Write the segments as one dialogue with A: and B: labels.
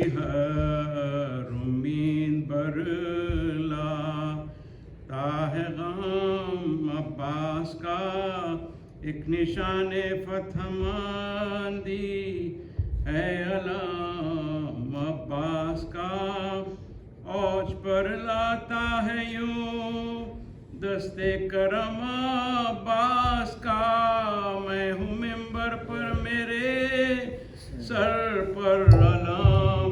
A: ہر امید برلاتا ہے غم عباس کا، ایک نشان فتح ماندی ہے علم عباس کا، اوج پر لاتا ہے یوں دستے کرم عباس کا، میں ہوں ممبر پر میرے سر پر علم،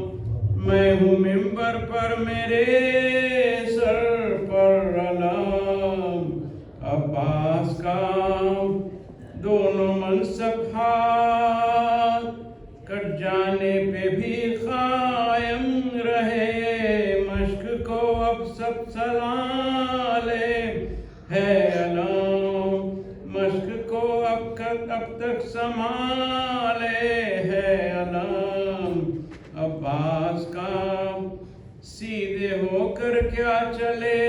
A: میں ہوں ممبر پر میرے سر پر علم عباس کا، دونوں منصب ہاتھ کٹ جانے پہ بھی قائم رہے، مشق کو اب سب سنبھالے ہے علم، مشق کو اب تک سنبھالے ہے علم عباس کا، سیدھے ہو کر کیا چلے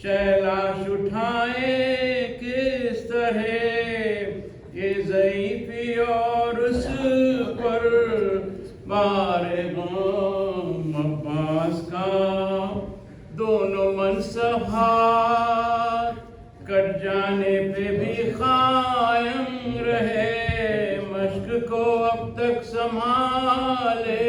A: شیلاش اٹھائے کس طرح، یہ ضعیفی اور اس پر بارے غم عباس کا، دونوں منصب ہاتھ کٹ جانے پہ بھی قائم رہے، مشق کو اب تک سنبھالے